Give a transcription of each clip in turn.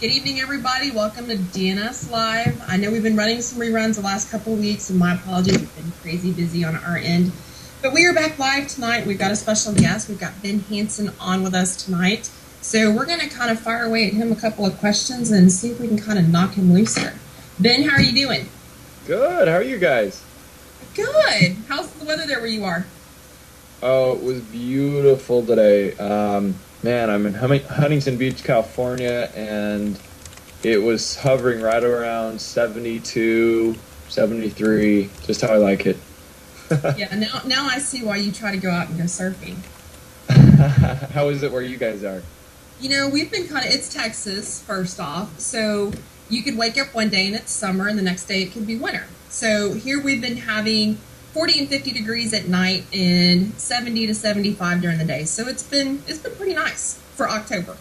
Good evening, everybody. Welcome to DNS Live. I know we've been running some reruns the last couple of weeks, and my apologies. We've been crazy busy on our end. But we are back live tonight. We've got a special guest. We've got Ben Hansen on with us tonight. So we're going to kind of fire away at him a couple of questions and see if we can kind of knock him loose here. Ben, how are you doing? Good. How are you guys? Good. How's the weather there where you are? Oh, it was beautiful today. Man, I'm in Huntington Beach, California, and it was hovering right around 72, 73, just how I like it. Yeah, now I see why you try to go out and go surfing. How is it where you guys are? You know, we've been it's Texas, first off, so you could wake up one day and it's summer, and the next day it could be winter. So here we've been having 40 and 50 degrees at night and 70 to 75 during the day. So it's been pretty nice for October.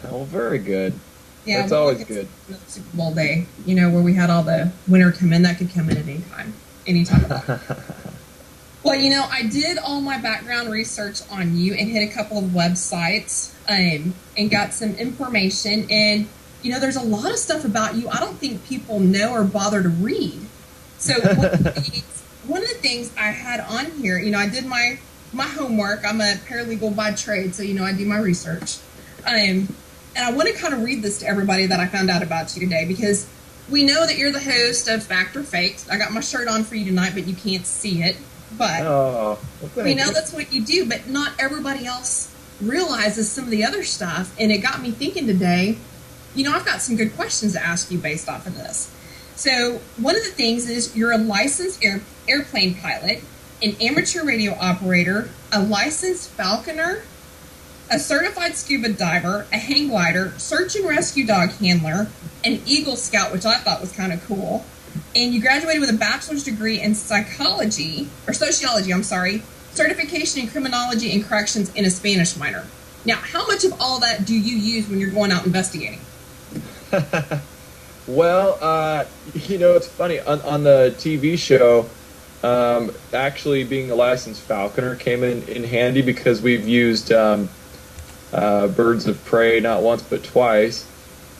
Well, very good. Yeah, that's always good. Super Bowl day, you know, where we had all the winter come in. That could come in at any time. Well, you know, I did all my background research on you and hit a couple of websites and got some information. And, you know, there's a lot of stuff about you I don't think people know or bother to read. So one of the things I had on here, you know, I did my homework. I'm a paralegal by trade, so, you know, I do my research. And I want to kind of read this to everybody that I found out about you today, because we know that you're the host of Fact or Faked. I got my shirt on for you tonight, but you can't see it. But we know that's what you do, but not everybody else realizes some of the other stuff. And it got me thinking today, you know, I've got some good questions to ask you based off of this. So one of the things is you're a licensed airplane pilot, an amateur radio operator, a licensed falconer, a certified scuba diver, a hang glider, search and rescue dog handler, an Eagle Scout, which I thought was kind of cool. And you graduated with a bachelor's degree in sociology, certification in criminology and corrections, and a Spanish minor. Now, how much of all that do you use when you're going out investigating? Well, you know, it's funny. On the TV show, actually being a licensed falconer came in handy, because we've used birds of prey not once but twice.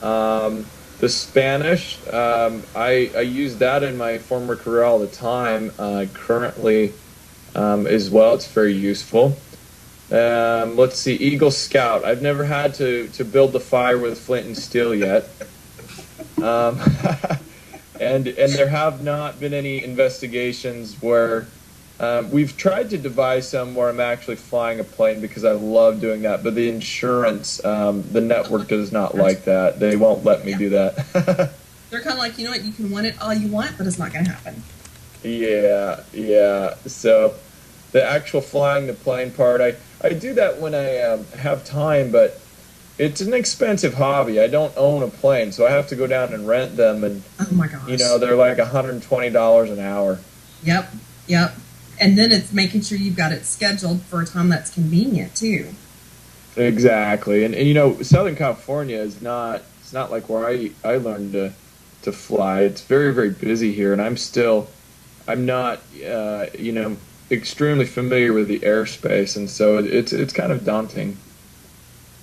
The Spanish, I use that in my former career all the time. Currently, as well, it's very useful. Let's see, Eagle Scout. I've never had to build the fire with flint and steel yet. And there have not been any investigations where we've tried to devise some where I'm actually flying a plane, because I love doing that. But the insurance, the network does not like that. They won't let me do that. They're kind of like, you know what, you can want it all you want, but it's not going to happen. Yeah. So the actual flying the plane part, I do that when I have time, but it's an expensive hobby. I don't own a plane, so I have to go down and rent them, and oh my gosh, you know, they're like $120 an hour. Yep. And then it's making sure you've got it scheduled for a time that's convenient too. Exactly, and you know, Southern California is not. It's not like where I learned to fly. It's very, very busy here, and I'm not you know, extremely familiar with the airspace, and so it's kind of daunting.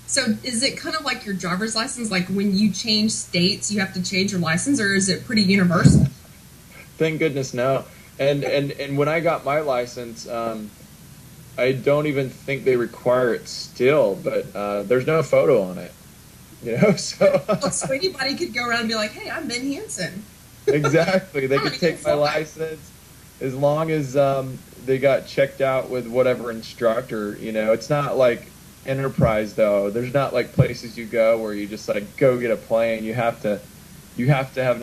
So is it kind of like your driver's license? Like when you change states, you have to change your license, or is it pretty universal? Thank goodness, no. And when I got my license, I don't even think they require it still, but there's no photo on it. You know, so anybody could go around and be like, "Hey, I'm Ben Hansen." Exactly. They could take my license as long as they got checked out with whatever instructor. You know, it's not like Enterprise, though. There's not like places you go where you just like go get a plane. You have to have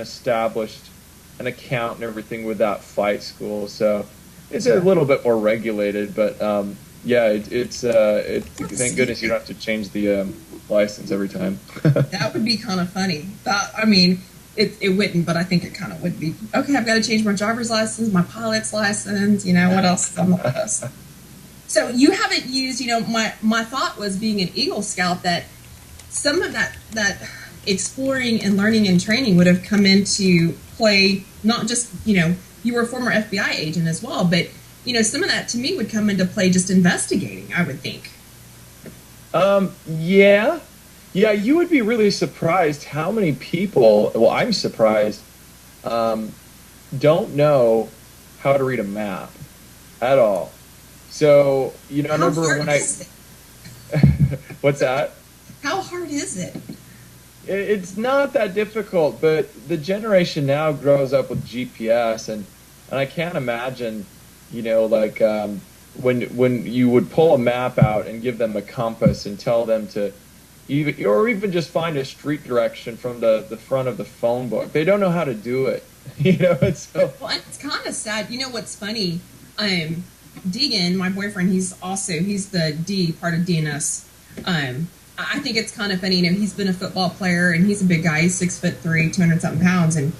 an account and everything with that flight school. So it's a little bit more regulated, but yeah, it's thank goodness you don't have to change the license every time. That would be kind of funny. I mean, it wouldn't, but I think it kind of would be. Okay, I've got to change my driver's license, my pilot's license, what else is on the list? So you haven't used, my thought was, being an Eagle Scout, that some of that exploring and learning and training would have come into play, not just, you were a former FBI agent as well, but, some of that to me would come into play just investigating, I would think. Yeah, you would be really surprised how many people, well, I'm surprised, don't know how to read a map at all. So, I remember when what's that? How hard is it? It's not that difficult, but the generation now grows up with GPS, and I can't imagine, when you would pull a map out and give them a compass and tell them to even just find a street direction from the front of the phone book. They don't know how to do it. It's kind of sad. What's funny? Deegan, my boyfriend, he's the D part of DNS. I think it's kind of funny. He's been a football player, and he's a big guy. He's 6'3", 200-something pounds, and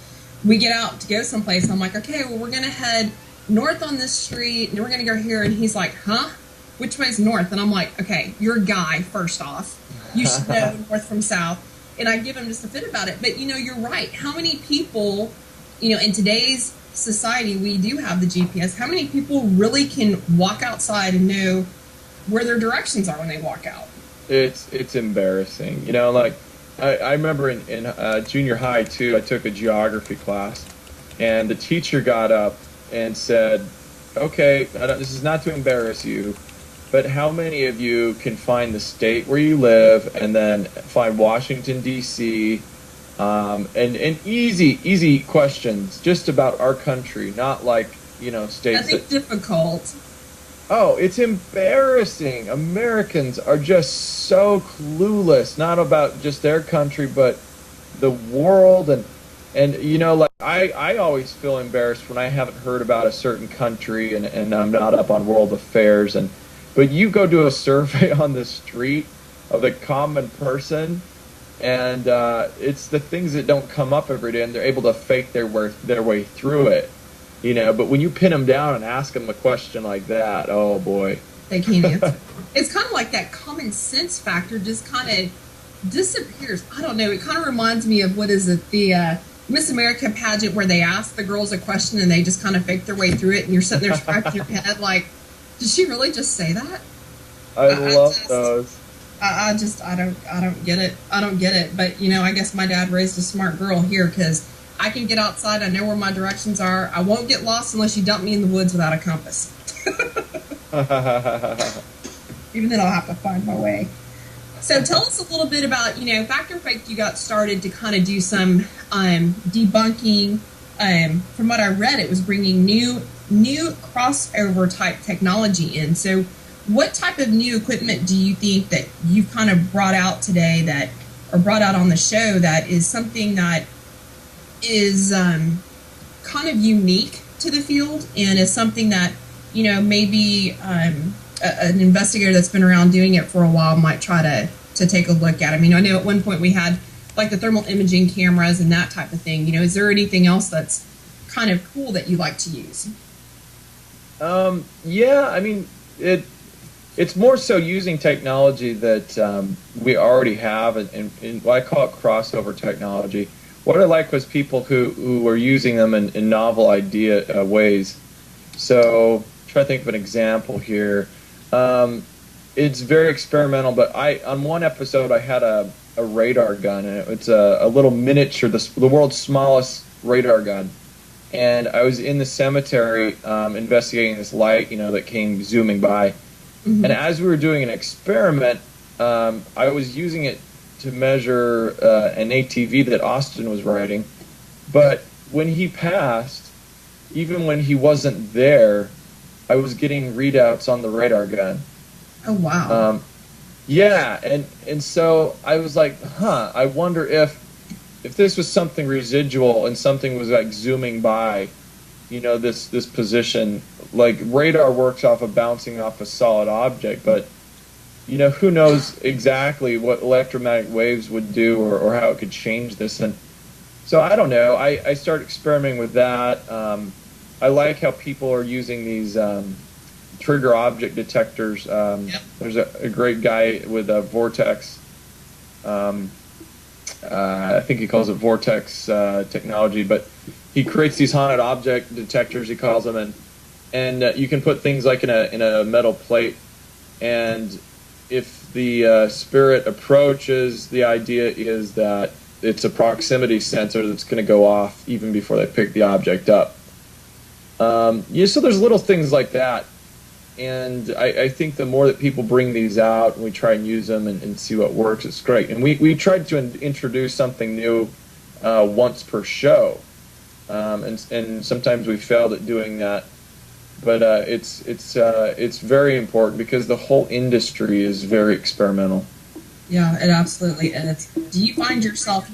we get out to go someplace. And I'm like, okay, well, we're gonna head north on this street, and we're gonna go here. And he's like, huh? Which way's north? And I'm like, okay, you're a guy, first off. You should know north from south. And I give him just a fit about it. But, you're right. How many people, in today's society, we do have the GPS. How many people really can walk outside and know where their directions are when they walk out? It's embarrassing. I remember in junior high, too, I took a geography class. And the teacher got up and said, okay, this is not to embarrass you, but how many of you can find the state where you live and then find Washington, D.C., and easy questions just about our country, not like, states. Nothing difficult. Oh, it's embarrassing. Americans are just so clueless, not about just their country, but the world. And I always feel embarrassed when I haven't heard about a certain country and I'm not up on world affairs. But you go do a survey on the street of the common person, and it's the things that don't come up every day, and they're able to fake their way through it. But when you pin them down and ask them a question like that, oh boy, they can't answer. It's kind of like that common sense factor just kind of disappears. I don't know. It kind of reminds me of, what is it, the Miss America pageant, where they ask the girls a question and they just kind of fake their way through it, and you're sitting there scratching your head like, did she really just say that? I love those. I don't get it. I don't get it. But, I guess my dad raised a smart girl here, because I can get outside. I know where my directions are. I won't get lost unless you dump me in the woods without a compass. Even then, I'll have to find my way. So tell us a little bit about, Fact or Fake. You got started to kind of do some debunking. From what I read, it was bringing new crossover type technology in. So what type of new equipment do you think that you've kind of brought out today, or brought out on the show, that is something that is kind of unique to the field, and is something that, maybe an investigator that's been around doing it for a while might try to take a look at? I mean, I know at one point we had like the thermal imaging cameras and that type of thing. Is there anything else that's kind of cool that you like to use? Yeah, I mean, it's more so using technology that we already have, and what I call it crossover technology. What I like was people who were using them in novel ways. So, try to think of an example here. It's very experimental, but on one episode I had a radar gun, and it's a little miniature, the world's smallest radar gun. And I was in the cemetery investigating this light, that came zooming by. Mm-hmm. And as we were doing an experiment, I was using it to measure an ATV that Austin was riding. But when he passed, even when he wasn't there, I was getting readouts on the radar gun. Oh, wow. Yeah, and so I was like, I wonder if this was something residual and something was like zooming by, this position. Like, radar works off of bouncing off a solid object, but who knows exactly what electromagnetic waves would do, or how it could change this. And So I don't know. I started experimenting with that. I like how people are using these trigger object detectors. Yep. There's a great guy with a Vortex. I think he calls it Vortex technology, but he creates these haunted object detectors. He calls them, and you can put things like in a metal plate, and if the spirit approaches, the idea is that it's a proximity sensor that's going to go off even before they pick the object up. So there's little things like that. And I think the more that people bring these out and we try and use them and see what works, it's great. And we tried to introduce something new once per show. And sometimes we failed at doing that. But it's very important because the whole industry is very experimental. Yeah, it absolutely is. Do you find yourself,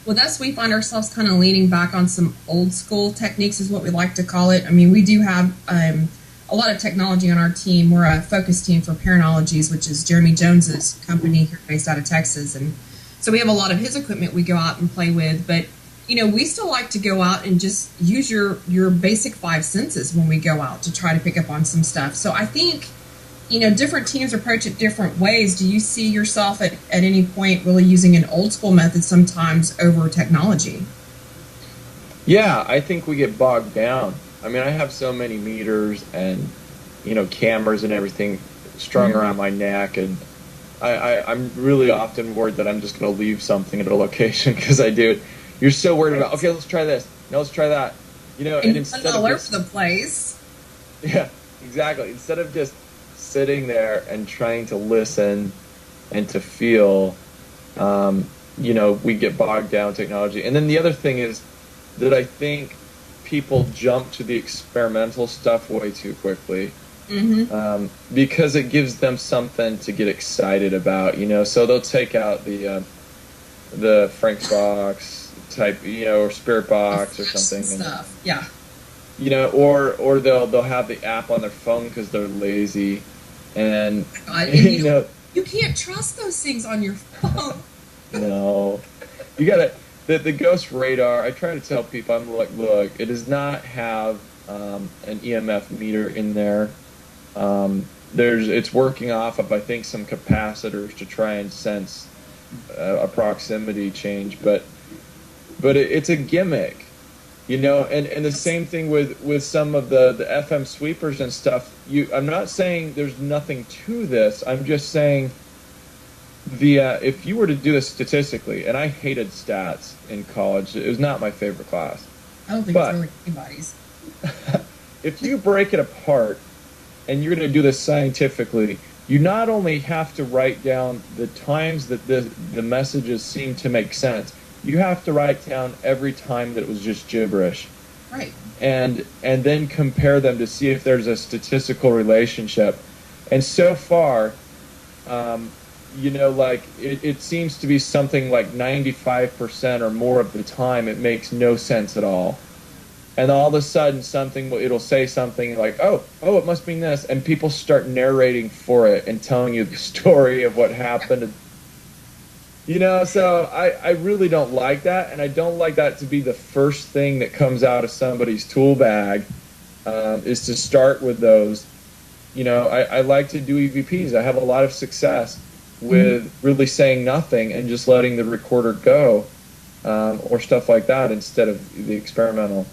with us, we find ourselves kind of leaning back on some old school techniques is what we like to call it. I mean, we do have a lot of technology on our team. We're a focus team for Paranologies, which is Jeremy Jones's company here based out of Texas. And so we have a lot of his equipment we go out and play with. But, we still like to go out and just use your basic five senses when we go out to try to pick up on some stuff. So I think, different teams approach it different ways. Do you see yourself at any point really using an old school method sometimes over technology? Yeah, I think we get bogged down. I mean, I have so many meters and, cameras and everything strung around my neck, and I'm really often worried that I'm just going to leave something at a location because I do it. You're so worried about, okay, let's try this. No, let's try that. And instead of all over the place. Yeah, exactly. Instead of just sitting there and trying to listen and to feel, we get bogged down in technology. And then the other thing is that I think people jump to the experimental stuff way too quickly. Because it gives them something to get excited about, So they'll take out the Frank's box type, or Spirit box or something. Stuff, yeah. Or they'll have the app on their phone because they're lazy, and you can't trust those things on your phone. No, you gotta. The Ghost Radar, I try to tell people, I'm like, look, it does not have an EMF meter in there. It's working off of, I think, some capacitors to try and sense a proximity change, but it's a gimmick, and the same thing with some of the FM sweepers and stuff. I'm not saying there's nothing to this. I'm just saying if you were to do this statistically, and I hated stats in college, it was not my favorite class. I don't think it's really anybody's. If you break it apart and you're going to do this scientifically, you not only have to write down the times that the messages seem to make sense, you have to write down every time that it was just gibberish. Right. And then compare them to see if there's a statistical relationship. And so far, it seems to be something like 95% or more of the time it makes no sense at all. And all of a sudden it'll say something like, oh, it must mean this. And people start narrating for it and telling you the story of what happened. So I really don't like that. And I don't like that to be the first thing that comes out of somebody's tool bag, is to start with those. I like to do EVPs. I have a lot of success with really saying nothing and just letting the recorder go, or stuff like that instead of the experimental.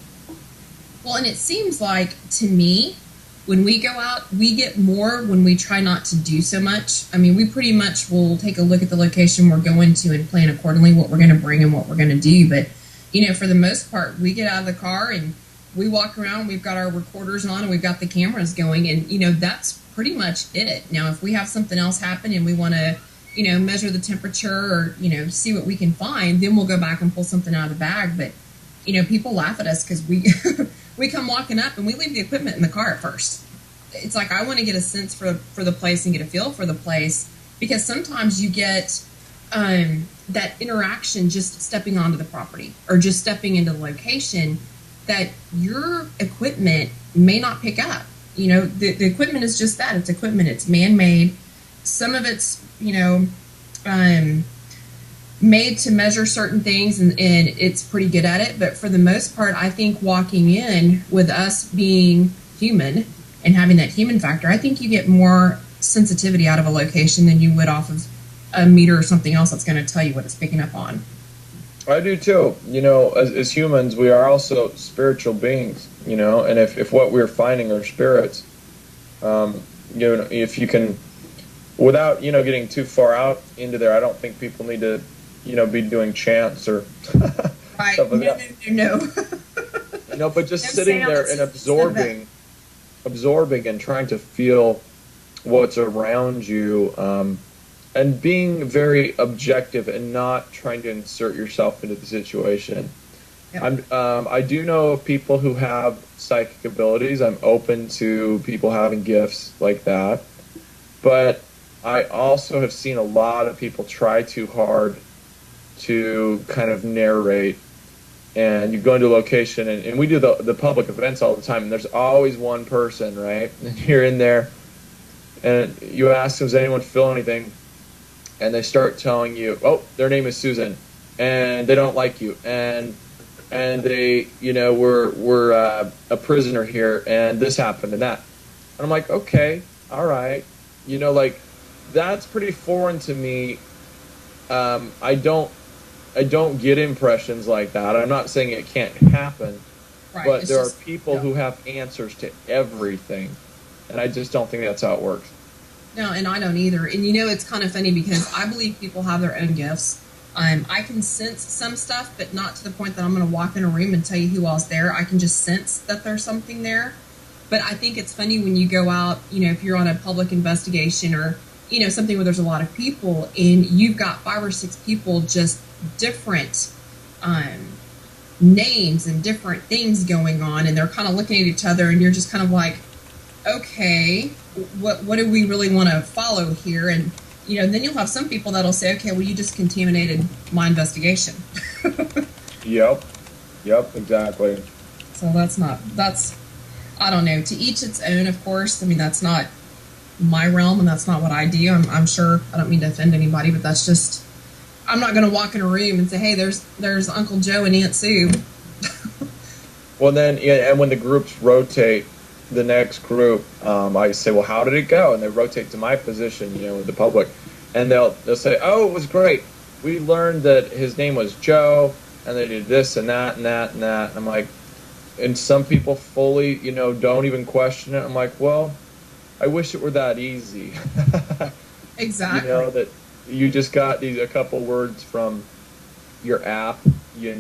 Well, and it seems like, to me, when we go out, we get more when we try not to do so much. I mean, we pretty much will take a look at the location we're going to and plan accordingly what we're going to bring and what we're going to do. But, for the most part, we get out of the car and we walk around, we've got our recorders on and we've got the cameras going, and, that's pretty much it. Now, if we have something else happen and we want to, measure the temperature or, see what we can find, then we'll go back and pull something out of the bag. But, people laugh at us because we we come walking up and we leave the equipment in the car at first. It's like, I want to get a sense for the place and get a feel for the place, because sometimes you get that interaction just stepping onto the property or just stepping into the location that your equipment may not pick up. The equipment is just that. It's equipment. It's man-made. Some of it's, made to measure certain things, and it's pretty good at it. But for the most part, I think walking in with us being human and having that human factor, I think you get more sensitivity out of a location than you would off of a meter or something else that's going to tell you what it's picking up on. I do too. As humans, we are also spiritual beings, and if what we're finding are spirits, if you can, without, getting too far out into there, I don't think people need to, be doing chants or right. stuff like that. No. But just sitting there and absorbing and trying to feel what's around you, and being very objective and not trying to insert yourself into the situation. Yep. I do know of people who have psychic abilities. I'm open to people having gifts like that. But I also have seen a lot of people try too hard to kind of narrate. And you go into a location, and we do the public events all the time, and there's always one person, right? And you're in there, and you ask them, does anyone feel anything? And they start telling you, oh, their name is Susan, and they don't like you, and they, we're a prisoner here, and this happened and that. And I'm like, okay, all right, that's pretty foreign to me. I don't get impressions like that. I'm not saying it can't happen, right, but there are people who have answers to everything, and I just don't think that's how it works. No, and I don't either. And it's kind of funny because I believe people have their own gifts. I can sense some stuff, but not to the point that I'm going to walk in a room and tell you who else there. I can just sense that there's something there. But I think it's funny when you go out, if you're on a public investigation or, something where there's a lot of people and you've got 5 or 6 people, just different names and different things going on, and they're kind of looking at each other, and you're just kind of like, okay, what do we really want to follow here? And then you'll have some people that'll say, okay, well, you just contaminated my investigation. Yep, exactly. So that's I don't know, to each its own, of course. I mean, that's not my realm, and that's not what I do. I'm sure, I don't mean to offend anybody, but that's just, I'm not going to walk in a room and say, hey, there's Uncle Joe and Aunt Sue. Well, then, and when the groups rotate, the next group, I say, well, how did it go? And they rotate to my position, with the public, and they'll say, oh, it was great. We learned that his name was Joe, and they did this and that and that and that. And I'm like, and some people fully, don't even question it. I'm like, well, I wish it were that easy. Exactly. That you just got a couple words from your app, your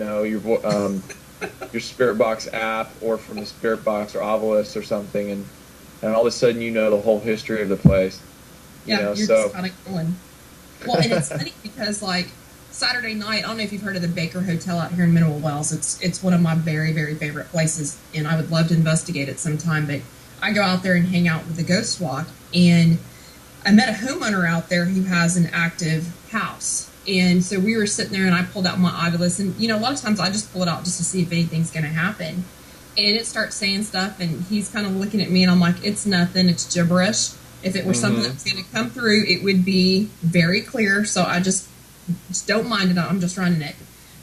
Spirit Box app, or from the Spirit Box or Obelisk or something, and all of a sudden the whole history of the place. You're just kind of going. Well, and it's funny because Saturday night, I don't know if you've heard of the Baker Hotel out here in Mineral Wells. It's one of my very, very favorite places, and I would love to investigate it sometime. But I go out there and hang out with the Ghost Walk, and I met a homeowner out there who has an active house. And so we were sitting there, and I pulled out my Oculus, and a lot of times I just pull it out just to see if anything's going to happen. And it starts saying stuff, and he's kind of looking at me, and I'm like, it's nothing, it's gibberish. If it were something that was going to come through, it would be very clear. So I just don't mind it. I'm just running it.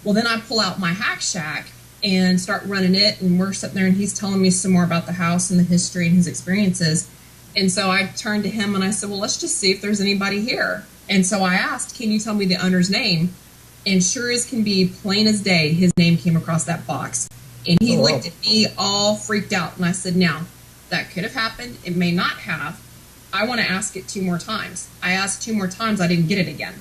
Well, then I pull out my Hack Shack and start running it, and we're sitting there, and he's telling me some more about the house and the history and his experiences. And so I turned to him and I said, well, let's just see if there's anybody here. And so I asked, can you tell me the owner's name? And sure as can be, plain as day, his name came across that box. And he looked at me all freaked out. And I said, now, that could have happened. It may not have. I want to ask it 2 more times. I asked 2 more times. I didn't get it again.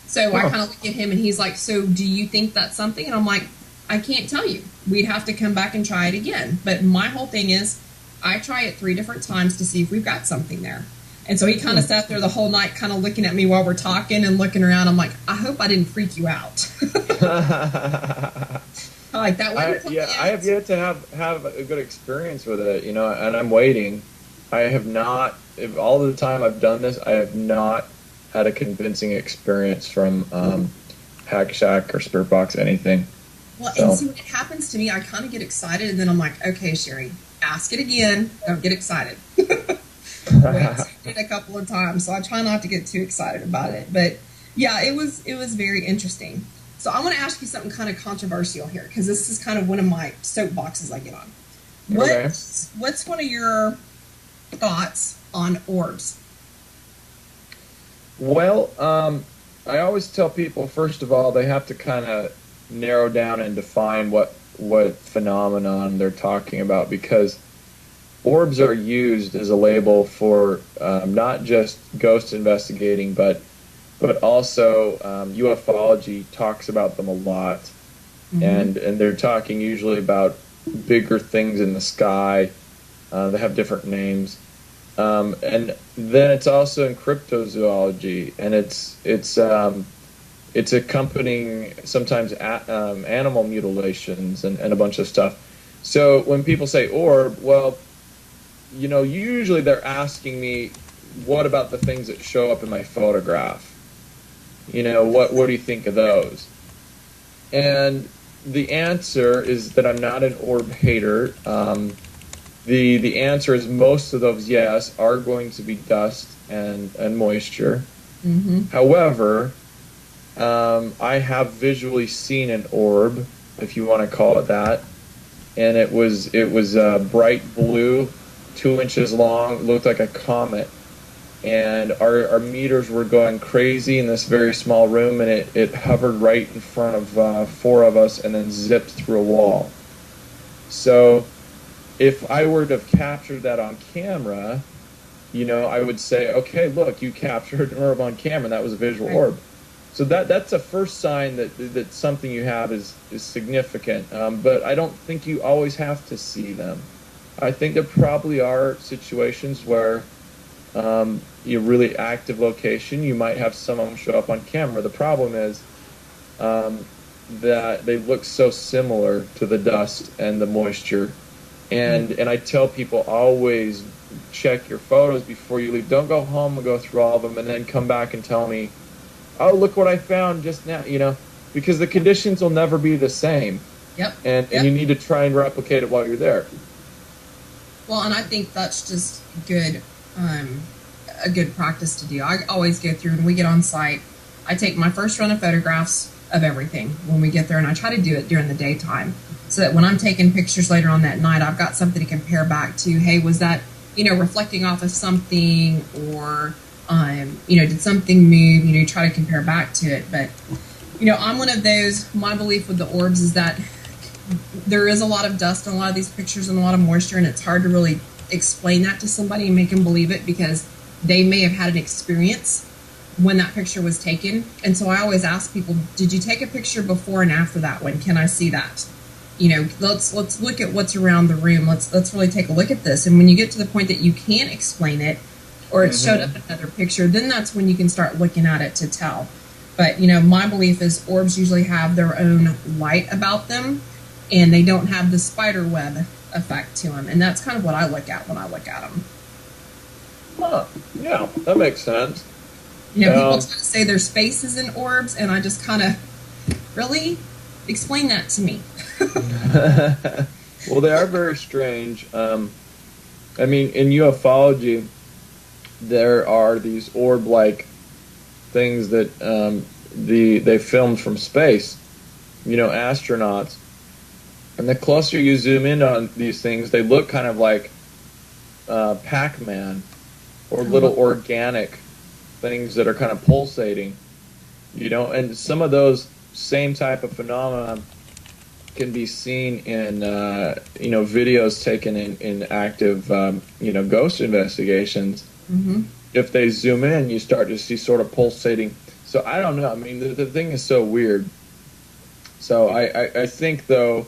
So I kind of look at him, and he's like, so do you think that's something? And I'm like, I can't tell you. We'd have to come back and try it again. But my whole thing is, I try it 3 different times to see if we've got something there. And so he kind of sat there the whole night kind of looking at me while we're talking and looking around. I'm like, I hope I didn't freak you out. Like that one. I have yet to have a good experience with it, and I'm waiting. I have not, all the time I've done this, I have not had a convincing experience from Hack Shack or Spirit Box, anything. Well, and see, when it happens to me, I kind of get excited, and then I'm like, okay, Sherry, ask it again. Don't get excited. I've seen it a couple of times, so I try not to get too excited about it. But Yeah, it was very interesting. So I want to ask you something kind of controversial here, because this is kind of one of my soapboxes I get on. Okay. What's one of your thoughts on orbs? Well, I always tell people, first of all, they have to kind of narrow down and define what phenomenon they're talking about, because orbs are used as a label for not just ghost investigating, but also ufology talks about them a lot, and they're talking usually about bigger things in the sky. They have different names, and then it's also in cryptozoology, and it's accompanying sometimes animal mutilations and a bunch of stuff. So when people say orb, well, usually they're asking me, what about the things that show up in my photograph? What do you think of those? And the answer is that I'm not an orb hater. The answer is most of those, yes, are going to be dust and moisture. However, I have visually seen an orb, if you want to call it that, and it was bright blue, 2 inches long, looked like a comet, and our meters were going crazy in this very small room, and it hovered right in front of 4 of us and then zipped through a wall. So if I were to have captured that on camera, I would say, okay, look, you captured an orb on camera. That was a visual orb. So that's a first sign that something you have is significant. But I don't think you always have to see them. I think there probably are situations where you're really active location, you might have some of them show up on camera. The problem is that they look so similar to the dust and the moisture. And I tell people, always check your photos before you leave. Don't go home and go through all of them and then come back and tell me, oh, look what I found just now, because the conditions will never be the same. Yep. And you need to try and replicate it while you're there. Well, and I think that's just good, a good practice to do. I always go through, when we get on site, I take my first run of photographs of everything when we get there, and I try to do it during the daytime, so that when I'm taking pictures later on that night, I've got something to compare back to. Hey, was that, reflecting off of something, or, did something move? Try to compare back to it. But, I'm one of those, my belief with the orbs is that there is a lot of dust in a lot of these pictures and a lot of moisture, and it's hard to really explain that to somebody and make them believe it, because they may have had an experience when that picture was taken. And so I always ask people, did you take a picture before and after that one? Can I see that? Let's look at what's around the room. Let's really take a look at this. And when you get to the point that you can't explain it, or it showed up in another picture, then that's when you can start looking at it to tell. But, my belief is orbs usually have their own light about them, and they don't have the spider web effect to them. And that's kind of what I look at when I look at them. Huh. Yeah, that makes sense. People try to say there's faces in orbs, and I just kind of, really? Explain that to me. Well, they are very strange. In ufology, there are these orb-like things that they filmed from space, astronauts. And the closer you zoom in on these things, they look kind of like Pac-Man, or little organic things that are kind of pulsating, and some of those same type of phenomena can be seen in videos taken in active ghost investigations. If they zoom in, you start to see sort of pulsating. So I don't know. The thing is so weird. So I think, though,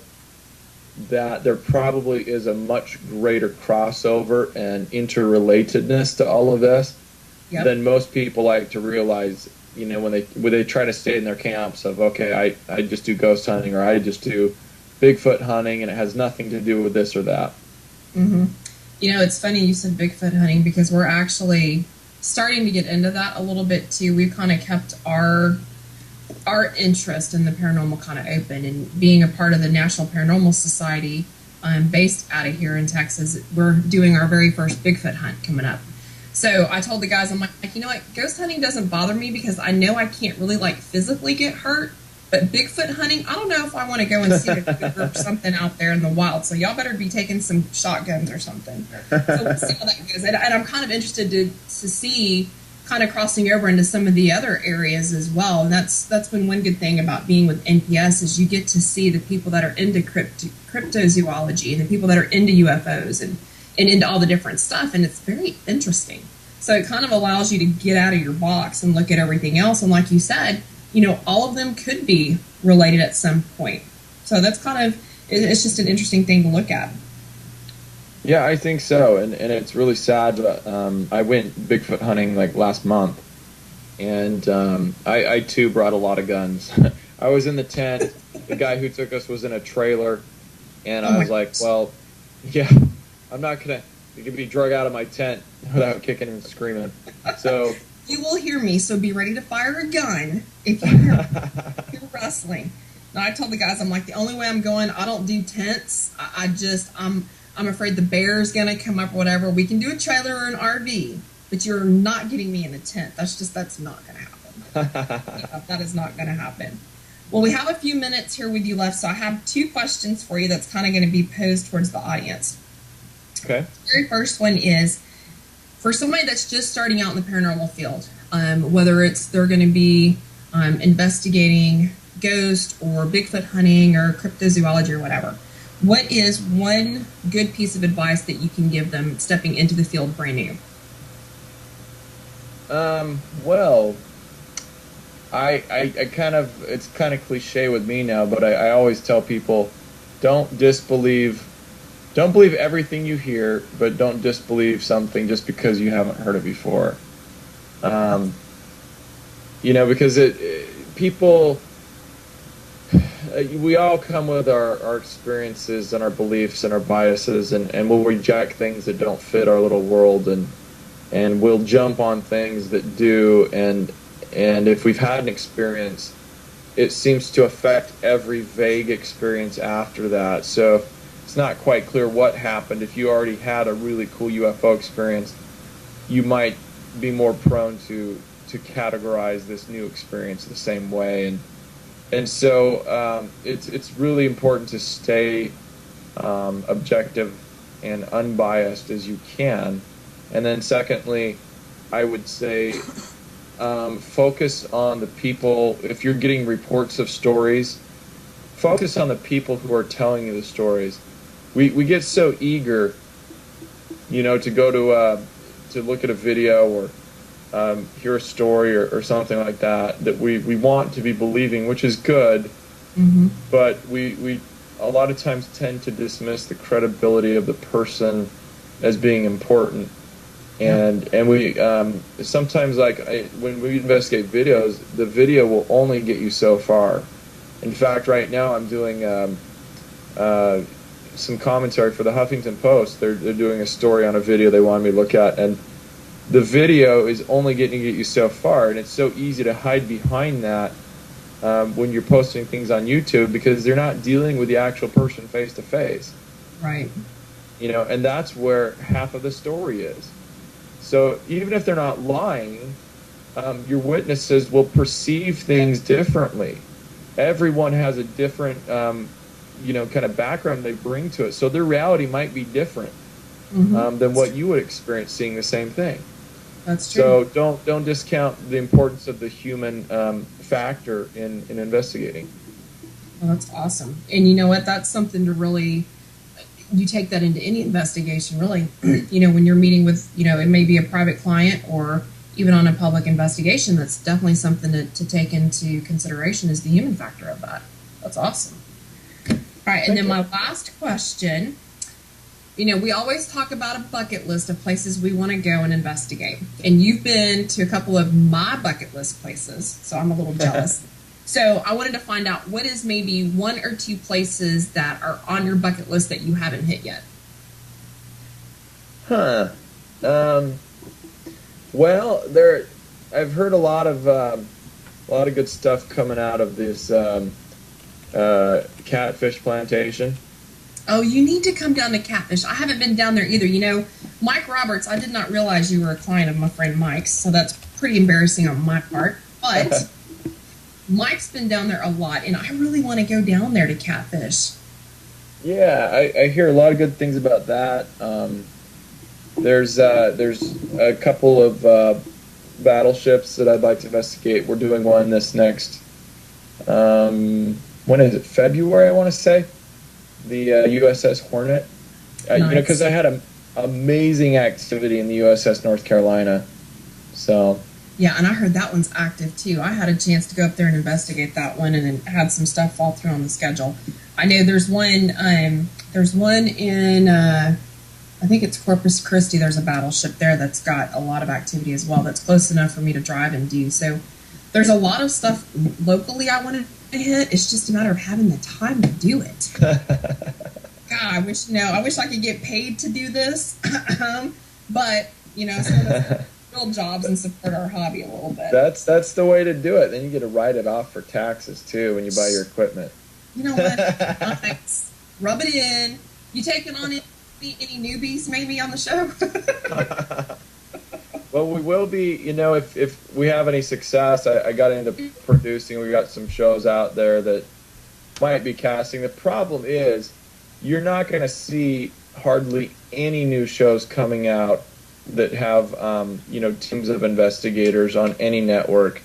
that there probably is a much greater crossover and interrelatedness to all of this than most people like to realize. When they try to stay in their camps of, okay, I just do ghost hunting, or I just do Bigfoot hunting, and it has nothing to do with this or that. It's funny you said Bigfoot hunting, because we're actually starting to get into that a little bit too. We've kind of kept our interest in the paranormal kind of open, and being a part of the National Paranormal Society, based out of here in Texas, we're doing our very first Bigfoot hunt coming up. So I told the guys, I'm like, you know what, ghost hunting doesn't bother me because I know I can't really like physically get hurt. But Bigfoot hunting, I don't know if I want to go and see a cougar or something out there in the wild. So y'all better be taking some shotguns or something. So we'll see how that goes. And I'm kind of interested to see kind of crossing over into some of the other areas as well. And that's been one good thing about being with NPS is you get to see the people that are into cryptozoology and the people that are into UFOs and into all the different stuff. And it's very interesting. So it kind of allows you to get out of your box and look at everything else. And like you said, all of them could be related at some point. So that's it's just an interesting thing to look at. Yeah, I think so. And it's really sad. I went Bigfoot hunting like last month. And I too brought a lot of guns. I was in the tent. The guy who took us was in a trailer. And I was like, well, yeah, I'm not going to be drug out of my tent without kicking and screaming. So... You will hear me, so be ready to fire a gun if you hear rustling. Now, I told the guys, I'm like, the only way I'm going, I don't do tents. I'm afraid the bear's going to come up or whatever. We can do a trailer or an RV, but you're not getting me in a tent. That's not going to happen. That is not going to happen. Well, we have a few minutes here with you left, so I have 2 questions for you that's kind of going to be posed towards the audience. Okay. The very first one is, for somebody that's just starting out in the paranormal field, whether they're going to be investigating ghost or Bigfoot hunting or cryptozoology or whatever, what is one good piece of advice that you can give them stepping into the field brand new? Well, I kind of, it's kind of cliche with me now, but I always tell people, don't believe everything you hear, but don't disbelieve something just because you haven't heard it before. Because people, we all come with our experiences and our beliefs and our biases, and we'll reject things that don't fit our little world, and we'll jump on things that do, and if we've had an experience, it seems to affect every vague experience after that. So it's not quite clear what happened. If you already had a really cool UFO experience, you might be more prone to categorize this new experience the same way. And so it's really important to stay objective and unbiased as you can. And then secondly, I would say focus on the people. If you're getting reports of stories, focus on the people who are telling you the stories. We get so eager, to go to look at a video or hear a story or something like that we want to be believing, which is good, but we a lot of times tend to dismiss the credibility of the person as being important, and we sometimes, when we investigate videos, the video will only get you so far. In fact, right now I'm doing some commentary for the Huffington Post. They're doing a story on a video they wanted me to look at, and the video is only getting to get you so far, and it's so easy to hide behind that when you're posting things on YouTube, because they're not dealing with the actual person face to face. Right. And that's where half of the story is. So even if they're not lying, your witnesses will perceive things differently. Everyone has a different kind of background they bring to it, so their reality might be different than what you would experience seeing the same thing. That's true. So don't discount the importance of the human factor in investigating. Well, that's awesome. And you know what? That's something to really, you take that into any investigation, really. When you're meeting with, it may be a private client or even on a public investigation, that's definitely something to take into consideration, is the human factor of that. That's awesome. All right, and then my last question, we always talk about a bucket list of places we want to go and investigate. And you've been to a couple of my bucket list places, so I'm a little jealous. So I wanted to find out, what is maybe 1 or 2 places that are on your bucket list that you haven't hit yet? Well, I've heard a lot of good stuff coming out of this catfish plantation. Oh, you need to come down to Catfish. I haven't been down there either. Mike Roberts, I did not realize you were a client of my friend Mike's, so that's pretty embarrassing on my part. But Mike's been down there a lot, and I really want to go down there to catfish. Yeah, I hear a lot of good things about that. There's a couple of battleships that I'd like to investigate. We're doing one this next, when is it, February, I want to say? The USS Hornet. Nice. You know, because I had an amazing activity in the USS North Carolina. So... Yeah, and I heard that one's active too. I had a chance to go up there and investigate that one, and then had some stuff fall through on the schedule. I know there's one in I think it's Corpus Christi. There's a battleship there that's got a lot of activity as well. That's close enough for me to drive and do. So there's a lot of stuff locally I wanted to hit. It's just a matter of having the time to do it. God, I wish I could get paid to do this, but you know. Real jobs and support our hobby a little bit. That's the way to do it. Then you get to write it off for taxes too when you buy your equipment. You know what? Nice. Rub it in. You taking on any newbies maybe on the show? Well, we will be. You know, if we have any success, I got into producing. We got some shows out there that might be casting. The problem is you're not going to see hardly any new shows coming out that have teams of investigators on any network.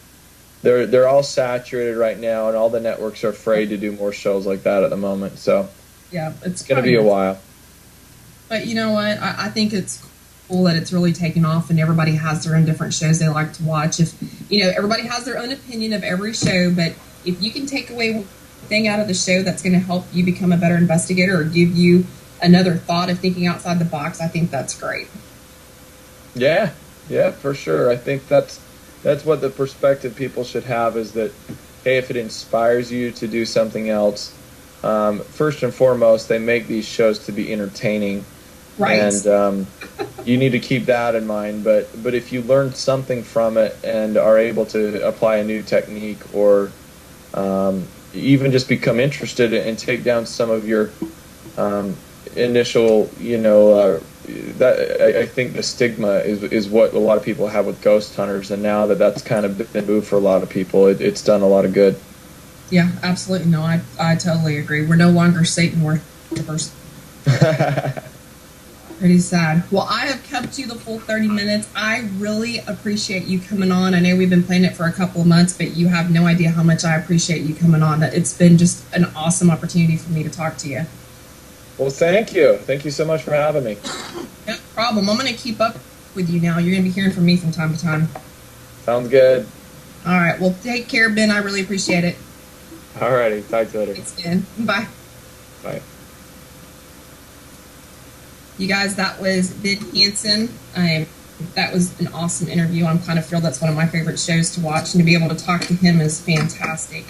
They're all saturated right now, and all the networks are afraid to do more shows like that at the moment. So yeah, it's going to be a while. But you know what? I think it's cool that it's really taken off, and everybody has their own different shows they like to watch. If everybody has their own opinion of every show, but if you can take away one thing out of the show that's going to help you become a better investigator or give you another thought of thinking outside the box, I think that's great. Yeah, for sure. I think that's what the perspective people should have, is that, hey, if it inspires you to do something else, first and foremost, they make these shows to be entertaining. Right. And you need to keep that in mind. But if you learn something from it and are able to apply a new technique, or even just become interested and take down some of your initial, I think the stigma is what a lot of people have with ghost hunters, and now that's kind of been moved for a lot of people, it's done a lot of good. Yeah, absolutely. No, I totally agree. We're no longer Satan worshippers. Pretty sad. Well, I have kept you the full 30 minutes. I really appreciate you coming on. I know we've been playing it for a couple of months, but you have no idea how much I appreciate you coming on. It's been just an awesome opportunity for me to talk to you. Well, thank you. Thank you so much for having me. No problem. I'm going to keep up with you now. You're going to be hearing from me from time to time. Sounds good. All right. Well, take care, Ben. I really appreciate it. All righty. Talk to you later. Thanks, Ben. Bye. Bye. You guys, that was Ben Hansen. That was an awesome interview. I'm kind of thrilled. That's one of my favorite shows to watch, and to be able to talk to him is fantastic.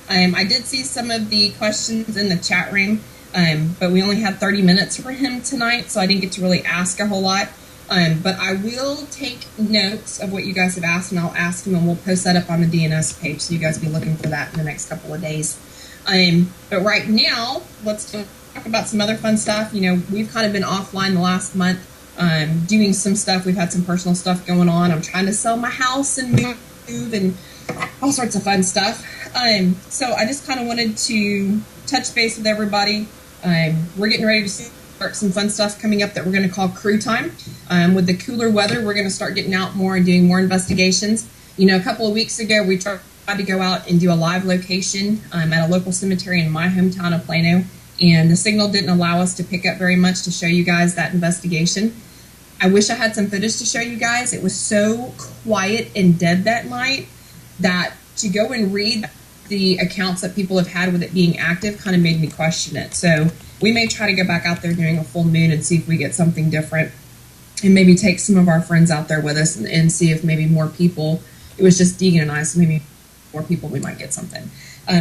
I did see some of the questions in the chat room. But we only had 30 minutes for him tonight, so I didn't get to really ask a whole lot. But I will take notes of what you guys have asked, and I'll ask him, and we'll post that up on the DNS page, so you guys will be looking for that in the next couple of days. But right now, let's talk about some other fun stuff. We've kind of been offline the last month, doing some stuff. We've had some personal stuff going on. I'm trying to sell my house and move and all sorts of fun stuff. So I just kind of wanted to touch base with everybody. We're getting ready to start some fun stuff coming up that we're going to call crew time. With the cooler weather, we're going to start getting out more and doing more investigations. A couple of weeks ago, we tried to go out and do a live location at a local cemetery in my hometown of Plano, and the signal didn't allow us to pick up very much to show you guys that investigation. I wish I had some footage to show you guys. It was so quiet and dead that night that to go and read the accounts that people have had with it being active kind of made me question it. So we may try to go back out there during a full moon and see if we get something different, and maybe take some of our friends out there with us and see if maybe more people, it was just Deegan and I, so maybe more people, we might get something.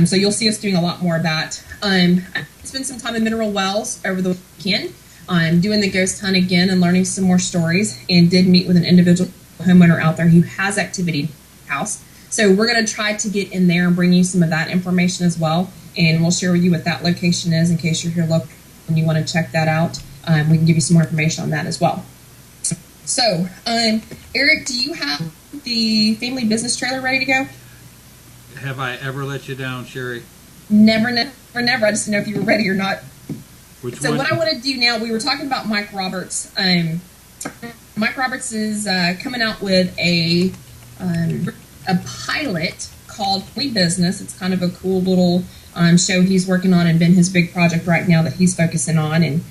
So you'll see us doing a lot more of that. I spent some time in Mineral Wells over the weekend. I'm doing the ghost hunt again and learning some more stories, and did meet with an individual homeowner out there who has activity in the house. So we're going to try to get in there and bring you some of that information as well, and we'll share with you what that location is in case you're here local and you want to check that out. We can give you some more information on that as well. So, Eric, do you have the family business trailer ready to go? Have I ever let you down, Sherry? Never, never, never. I just didn't know if you were ready or not. Which So one? what I want to do now, we were talking about Mike Roberts. Mike Roberts is coming out with a pilot called We Business. It's kind of a cool little show he's working on, and Ben, his big project right now that he's focusing on. And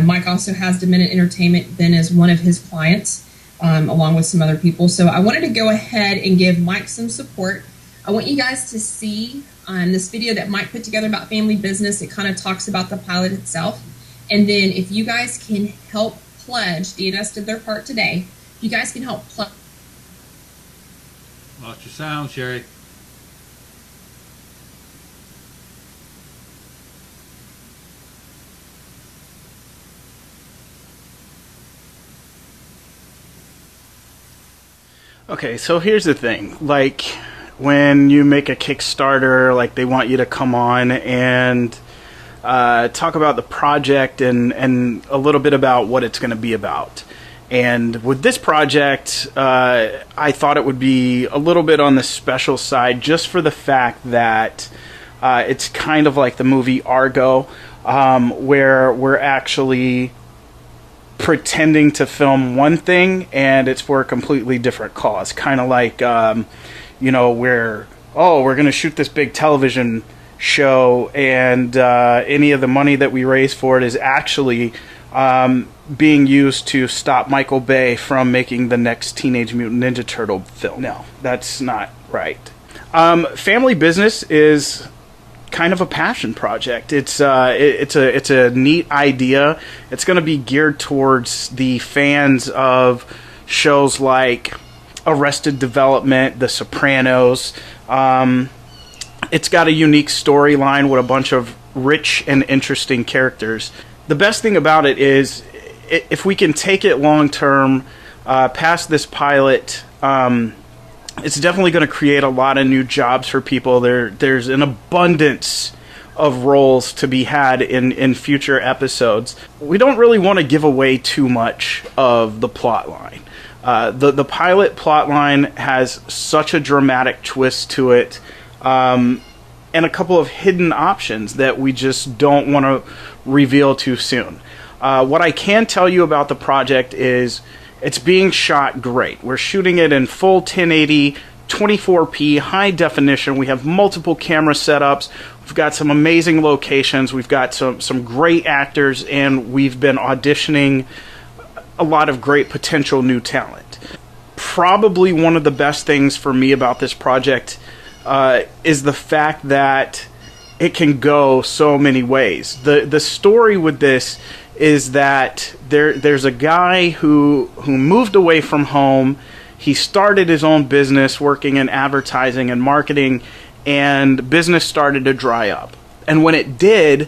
Mike also has Dominion Entertainment. Ben is one of his clients, along with some other people. So I wanted to go ahead and give Mike some support. I want you guys to see this video that Mike put together about family business. It kind of talks about the pilot itself. And then if you guys can help pledge, DNS did their part today, if you guys can help pledge. Lost your sound, Sherry. Okay, so here's the thing. Like, when you make a Kickstarter, like, they want you to come on and talk about the project and a little bit about what it's going to be about. And with this project, I thought it would be a little bit on the special side, just for the fact that it's kind of like the movie Argo, where we're actually pretending to film one thing and it's for a completely different cause. Kind of like, you know, where, we're going to shoot this big television show, and any of the money that we raise for it is actually being used to stop Michael Bay from making the next Teenage Mutant Ninja Turtle film. No, that's not right. Family business is kind of a passion project. It's a neat idea. It's going to be geared towards the fans of shows like Arrested Development, The Sopranos. It's got a unique storyline with a bunch of rich and interesting characters. The best thing about it is, if we can take it long term, past this pilot, it's definitely going to create a lot of new jobs for people. There's an abundance of roles to be had in future episodes. We don't really want to give away too much of the plot line. The pilot plot line has such a dramatic twist to it, and a couple of hidden options that we just don't want to reveal too soon. What I can tell you about the project is it's being shot great. We're shooting it in full 1080, 24p, high definition. We have multiple camera setups. We've got some amazing locations. We've got some great actors, and we've been auditioning a lot of great potential new talent. Probably one of the best things for me about this project is the fact that it can go so many ways. The story with this is that there's a guy who moved away from home. He started his own business working in advertising and marketing, and business started to dry up. And when it did,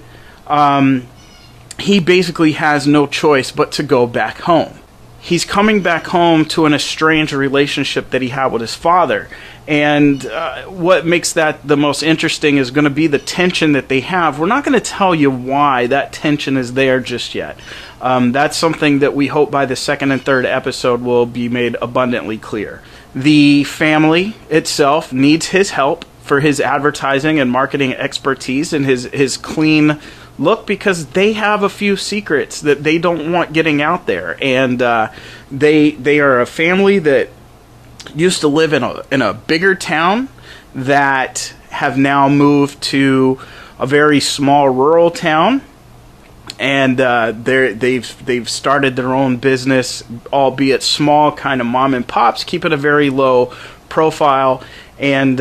he basically has no choice but to go back home. He's coming back home to an estranged relationship that he had with his father. And what makes that the most interesting is going to be the tension that they have. We're not going to tell you why that tension is there just yet. That's something that we hope by the second and third episode will be made abundantly clear. The family itself needs his help for his advertising and marketing expertise and his clean look, because they have a few secrets that they don't want getting out there. And they are a family that used to live in a bigger town that have now moved to a very small rural town, and they've started their own business, albeit small, kind of mom and pops, keeping a very low profile. And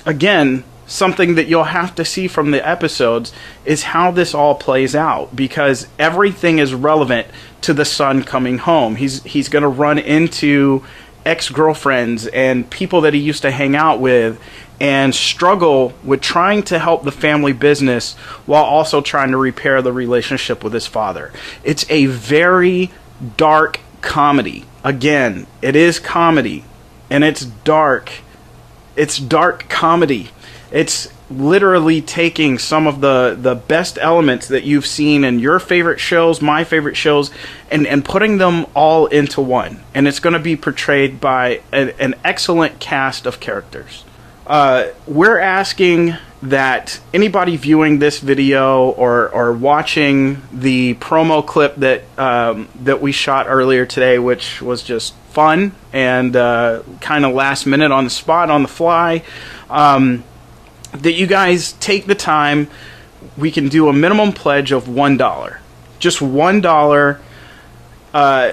again, something that you'll have to see from the episodes is how this all plays out, because everything is relevant to the son coming home. He's going to run into ex-girlfriends and people that he used to hang out with and struggle with trying to help the family business while also trying to repair the relationship with his father. It's a very dark comedy. Again, it is comedy, and it's dark. It's dark comedy. It's literally taking some of the best elements that you've seen in your favorite shows, my favorite shows, and putting them all into one. And it's going to be portrayed by an excellent cast of characters. We're asking that anybody viewing this video or watching the promo clip that we shot earlier today, which was just fun and kind of last minute on the spot, on the fly, that you guys take the time. We can do a minimum pledge of $1. Just $1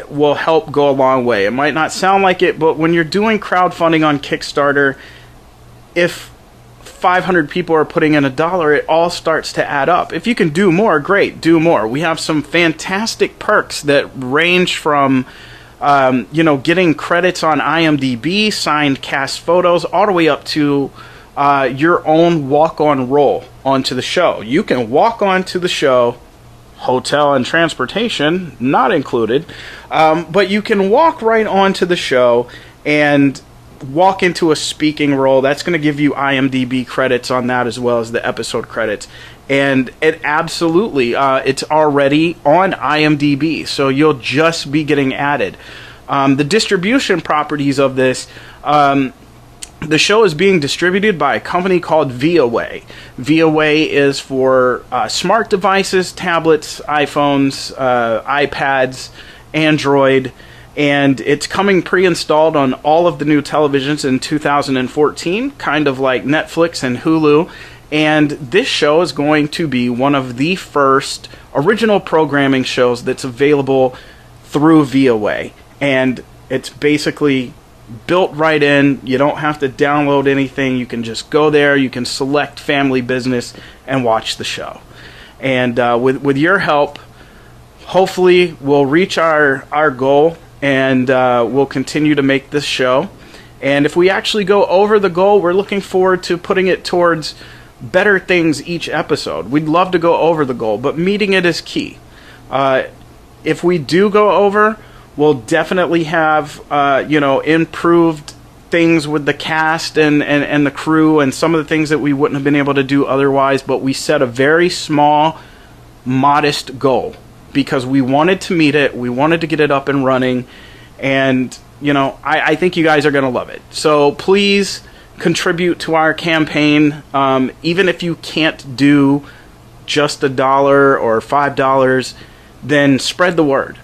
will help go a long way. It might not sound like it, but when you're doing crowdfunding on Kickstarter, if 500 people are putting in $1, it all starts to add up. If you can do more, great, do more. We have some fantastic perks that range from getting credits on IMDb, signed cast photos, all the way up to your own walk-on role onto the show. You can walk onto the show, hotel and transportation not included, but you can walk right onto the show and walk into a speaking role. That's going to give you IMDb credits on that, as well as the episode credits. And it absolutely, it's already on IMDb, so you'll just be getting added. The distribution properties of this, the show is being distributed by a company called ViaWay. ViaWay is for smart devices, tablets, iPhones, iPads, Android, and it's coming pre-installed on all of the new televisions in 2014, kind of like Netflix and Hulu. And this show is going to be one of the first original programming shows that's available through ViaWay. And it's basically built right in. You don't have to download anything. You can just go there. You can select family business and watch the show. And with your help, hopefully we'll reach our goal, and we'll continue to make this show. And if we actually go over the goal, we're looking forward to putting it towards better things each episode. We'd love to go over the goal, but meeting it is key. If we do go over, we'll definitely have improved things with the cast and the crew and some of the things that we wouldn't have been able to do otherwise. But we set a very small, modest goal because we wanted to meet it. We wanted to get it up and running. And, I think you guys are going to love it. So please contribute to our campaign. Even if you can't do just $1 or $5, then spread the word.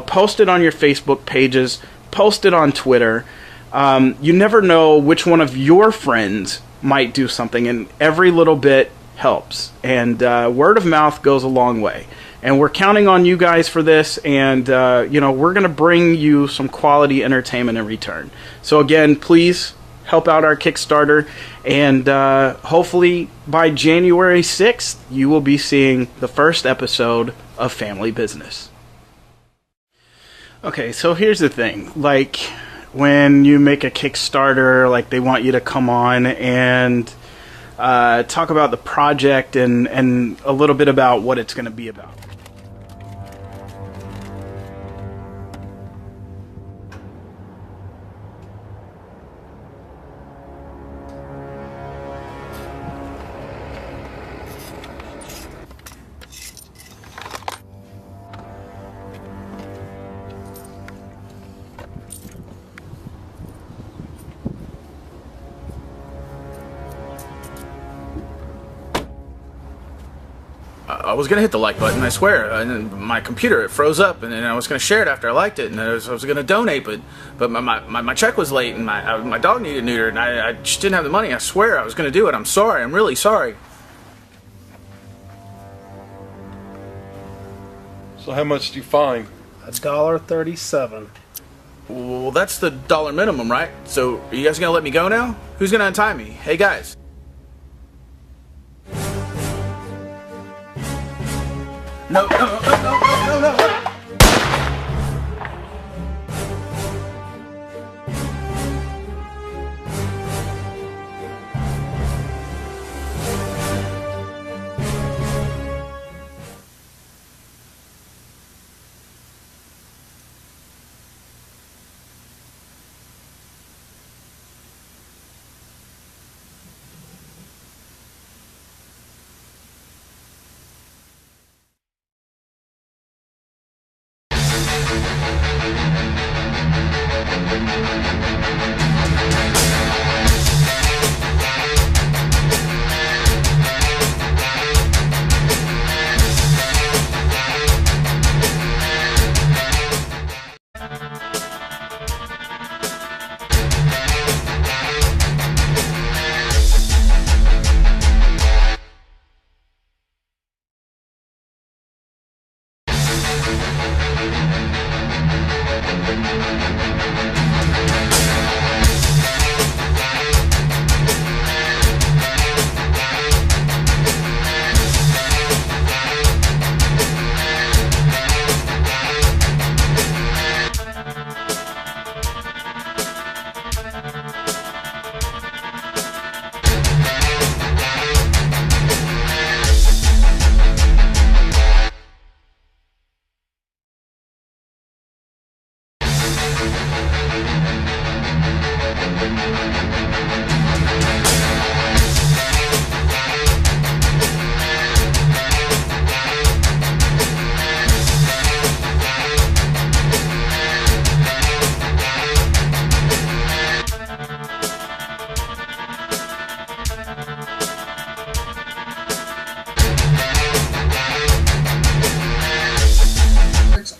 Post it on your Facebook pages, post it on Twitter. You never know which one of your friends might do something, and every little bit helps. And word of mouth goes a long way. And we're counting on you guys for this, and we're going to bring you some quality entertainment in return. So again, please help out our Kickstarter, and hopefully by January 6th, you will be seeing the first episode of Family Business. Okay, so here's the thing. Like, when you make a Kickstarter, like, they want you to come on and talk about the project and a little bit about what it's going to be about. I was gonna hit the like button, I swear. And then my computer, it froze up, and then I was gonna share it after I liked it, and I was gonna donate, but my check was late, and my dog needed neutered, and I just didn't have the money. I swear I was gonna do it. I'm sorry. I'm really sorry. So how much do you fine? $1.37. Well, that's the dollar minimum, right? So are you guys gonna let me go now? Who's gonna untie me? Hey guys. No.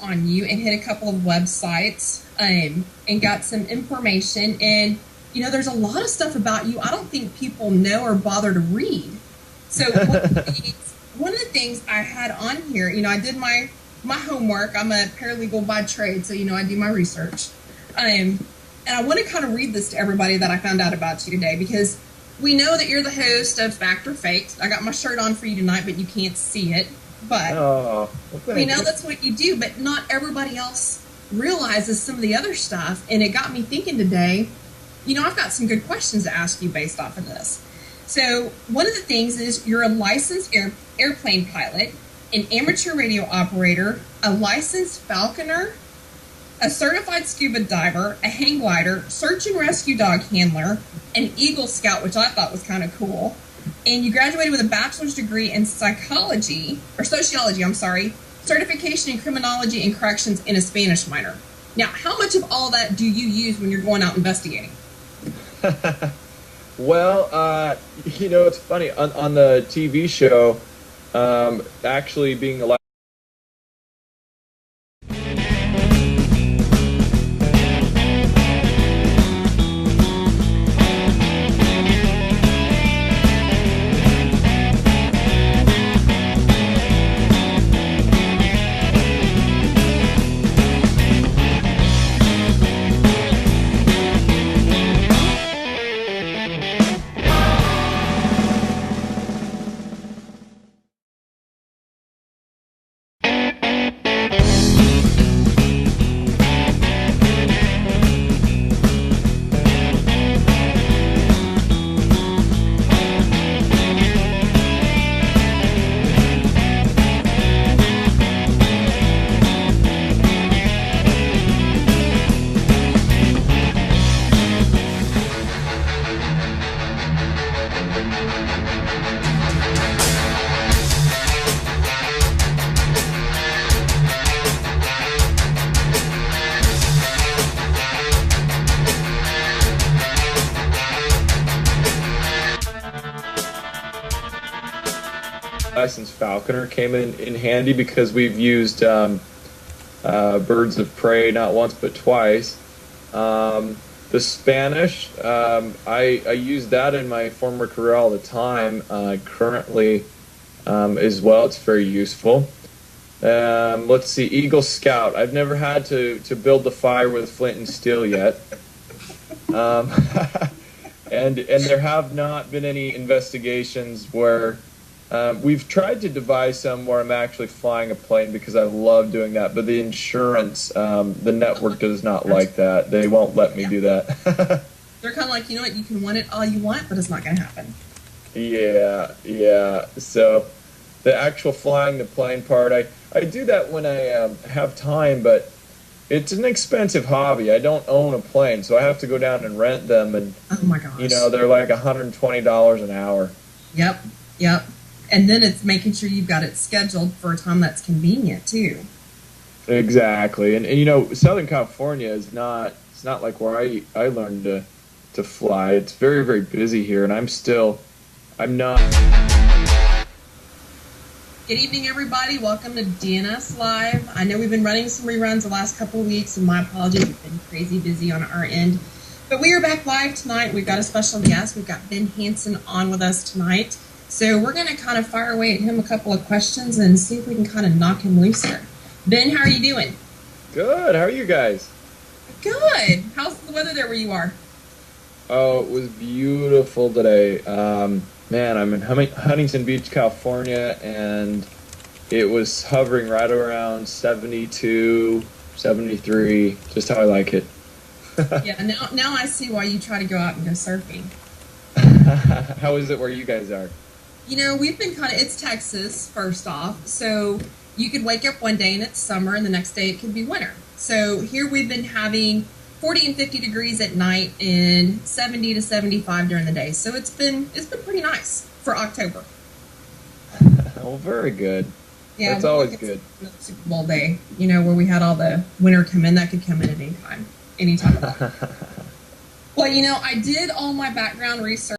On you and hit a couple of websites and got some information, and there's a lot of stuff about you I don't think people know or bother to read. So one of the things I had on here, I did my homework. I'm a paralegal by trade, so I do my research, and I want to kind of read this to everybody that I found out about you today, because we know that you're the host of Fact or Faked. I got my shirt on for you tonight, but you can't see it. But we know that's what you do, but not everybody else realizes some of the other stuff. And it got me thinking today, I've got some good questions to ask you based off of this. So one of the things is you're a licensed airplane pilot, an amateur radio operator, a licensed falconer, a certified scuba diver, a hang glider, search and rescue dog handler, an Eagle Scout, which I thought was kind of cool. And you graduated with a bachelor's degree in sociology, certification in criminology and corrections, and a Spanish minor. Now, how much of all that do you use when you're going out investigating? Well, it's funny. On the TV show, actually being allowed. Licensed falconer came in handy because we've used birds of prey not once but twice. The Spanish, I use that in my former career all the time. Currently as well, it's very useful. Let's see, Eagle Scout. I've never had to build the fire with flint and steel yet. And there have not been any investigations where we've tried to devise some where I'm actually flying a plane because I love doing that, but the insurance, the network does not like that. They won't let me do that. They're kind of like, you can want it all you want, but it's not going to happen. Yeah. So the actual flying the plane part, I do that when I have time, but it's an expensive hobby. I don't own a plane, so I have to go down and rent them, and oh my gosh, they're like $120 an hour. Yep. And then it's making sure you've got it scheduled for a time that's convenient too. Exactly, and Southern California is not It's not like where I learned to fly. It's very, very busy here, and I'm not. Good evening, everybody. Welcome to DNS Live. I know we've been running some reruns the last couple of weeks, and my apologies. We've been crazy busy on our end. But we are back live tonight. We've got a special guest. We've got Ben Hansen on with us tonight. So we're going to kind of fire away at him a couple of questions and see if we can kind of knock him loose here. Ben, how are you doing? Good. How are you guys? Good. How's the weather there where you are? Oh, it was beautiful today. Man, I'm in Huntington Beach, California, and it was hovering right around 72, 73, just how I like it. Yeah, now I see why you try to go out and go surfing. How is it where you guys are? You know, we've been it's Texas, first off, so you could wake up one day and it's summer, and the next day it could be winter. So here we've been having 40 and 50 degrees at night and 70 to 75 during the day. So it's been pretty nice for October. Well, very good. Yeah, that's always good. Super Bowl day, you know, where we had all the winter come in. That could come in at any time. Well, you know, I did all my background research